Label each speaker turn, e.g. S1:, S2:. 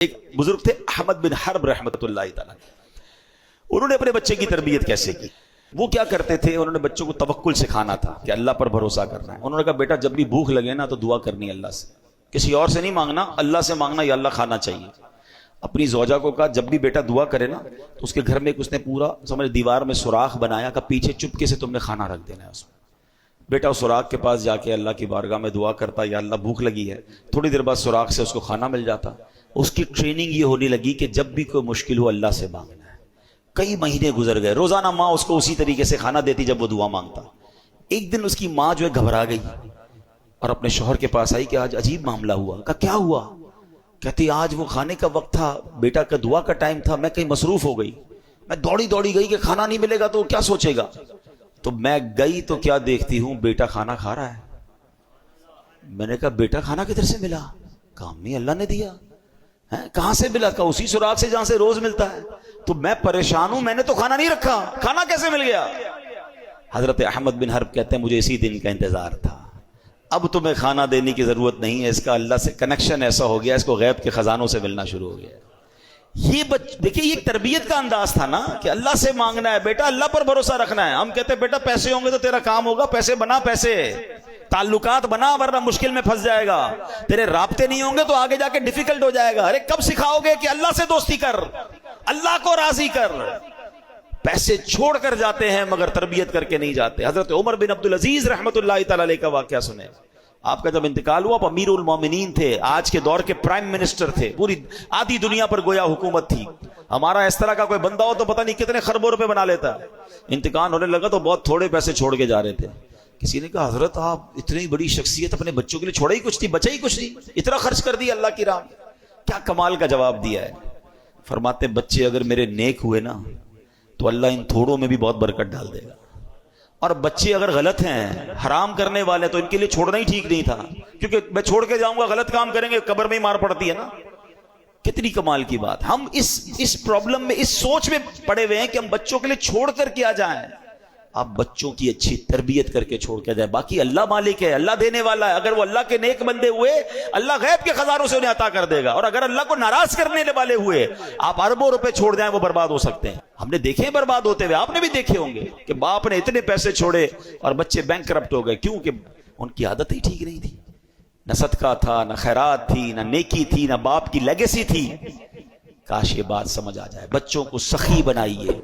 S1: ایک بزرگ تھے احمد بن حرب رحمۃ اللہ تعالی، انہوں نے اپنے بچے کی تربیت کیسے کی؟ وہ کیا کرتے تھے؟ انہوں نے بچوں کو توکل سکھانا تھا کہ اللہ پر بھروسہ کرنا ہے۔ انہوں نے کہا بیٹا جب بھی بھوک لگے نا تو دعا کرنی ہے اللہ سے، کسی اور سے نہیں مانگنا، اللہ سے مانگنا، یا اللہ کھانا چاہیے۔ اپنی زوجہ کو کہا جب بھی بیٹا دعا کرے نا تو اس کے گھر میں اس نے پورا سمجھ دیوار میں سوراخ بنایا کہ پیچھے چپکے سے تم نے کھانا رکھ دینا ہے اس میں۔ بیٹا اس سوراخ کے پاس جا کے اللہ کی بارگاہ میں دعا کرتا، یا اللہ بھوک لگی ہے، تھوڑی دیر بعد سوراخ سے اس کو کھانا مل جاتا۔ اس کی ٹریننگ یہ ہونے لگی کہ جب بھی کوئی مشکل ہو اللہ سے مانگنا ہے۔ کئی مہینے گزر گئے، روزانہ ماں اس کو اسی طریقے سے کھانا دیتی جب وہ دعا مانگتا۔ ایک دن اس کی ماں جو ہے گھبرا گئی اور اپنے شوہر کے پاس آئی کہ آج عجیب معاملہ ہوا۔ کہا کیا ہوا؟ کہتی آج وہ کھانے کا وقت تھا، بیٹا کا دعا کا ٹائم تھا، میں کہیں مصروف ہو گئی، میں دوڑی گئی کہ کھانا نہیں ملے گا تو کیا سوچے گا۔ تو میں گئی تو کیا دیکھتی ہوں بیٹا کھانا کھا رہا ہے۔ میں نے کہا بیٹا کھانا کدھر سے ملا؟ کہا امی اللہ نے دیا۔ کہاں سے ملا؟ کہا اسی سوراخ سے جہاں سے روز ملتا ہے۔ تو میں پریشان ہوں، میں نے تو کھانا نہیں رکھا، کھانا کیسے مل گیا؟ حضرت احمد بن حرب کہتے ہیں مجھے اسی دن کا انتظار تھا، اب تمہیں کھانا دینے کی ضرورت نہیں ہے، اس کا اللہ سے کنیکشن ایسا ہو گیا، اس کو غیب کے خزانوں سے ملنا شروع ہو گیا۔ یہ دیکھیں یہ تربیت کا انداز تھا نا کہ اللہ سے مانگنا ہے، بیٹا اللہ پر بھروسہ رکھنا ہے۔ ہم کہتے ہیں بیٹا پیسے ہوں گے تو تیرا کام ہوگا، پیسے بنا، پیسے تعلقات بنا ورنہ مشکل میں پھنس جائے گا، تیرے رابطے نہیں ہوں گے تو آگے جا کے ڈیفیکلٹ ہو جائے گا۔ ارے کب سکھاؤ گے کہ اللہ سے دوستی کر، اللہ کو راضی کر؟ پیسے چھوڑ کر جاتے ہیں مگر تربیت کر کے نہیں جاتے۔ حضرت عمر بن عبدالعزیز رحمۃ اللہ تعالی علیہ کا واقعہ سنیں۔ آپ کا جب انتقال ہوا، آپ امیر المومنین تھے، آج کے دور کے پرائم منسٹر تھے، پوری آدھی دنیا پر گویا حکومت تھی۔ ہمارا اس طرح کا کوئی بندہ ہو تو پتہ نہیں کتنے خربوں روپے بنا لیتا۔ انتقال ہونے لگا تو بہت تھوڑے پیسے چھوڑ کے جا رہے تھے۔ کسی نے کہا حضرت آپ اتنی بڑی شخصیت، اپنے بچوں کے لیے چھوڑا ہی کچھ نہیں، بچا ہی کچھ نہیں، اتنا خرچ کر دیا اللہ کی راہ میں۔ کیا کمال کا جواب دیا ہے۔ فرماتے بچے اگر میرے نیک ہوئے نا تو اللہ ان تھوڑوں میں بھی بہت برکت ڈال دے گا، اور بچے اگر غلط ہیں، حرام کرنے والے، تو ان کے لیے چھوڑنا ہی ٹھیک نہیں تھا، کیونکہ میں چھوڑ کے جاؤں گا غلط کام کریں گے قبر میں ہی مار پڑتی ہے نا۔ کتنی کمال کی بات۔ ہم اس پرابلم میں، اس سوچ میں پڑے ہوئے ہیں کہ ہم بچوں کے لیے چھوڑ کر کیا جائیں۔ آپ بچوں کی اچھی تربیت کر کے چھوڑ کے جائیں، باقی اللہ مالک ہے، اللہ دینے والا ہے۔ اگر وہ اللہ کے نیک بندے ہوئے اللہ غیب کے خزانوں سے انہیں عطا کر دے گا، اور اگر اللہ کو ناراض کرنے والے ہوئے آپ اربوں روپے چھوڑ جائیں وہ برباد ہو سکتے ہیں۔ ہم نے دیکھے ہیں برباد ہوتے ہوئے، آپ نے بھی دیکھے ہوں گے کہ باپ نے اتنے پیسے چھوڑے اور بچے بینک کرپٹ ہو گئے، کیوں کہ ان کی عادت ہی ٹھیک نہیں تھی، نہ صدقہ تھا، نہ خیرات تھی، نہ نیکی تھی، نہ باپ کی لیگیسی تھی۔ کاش یہ بات سمجھ آ جائے۔ بچوں کو سخی بنائیے،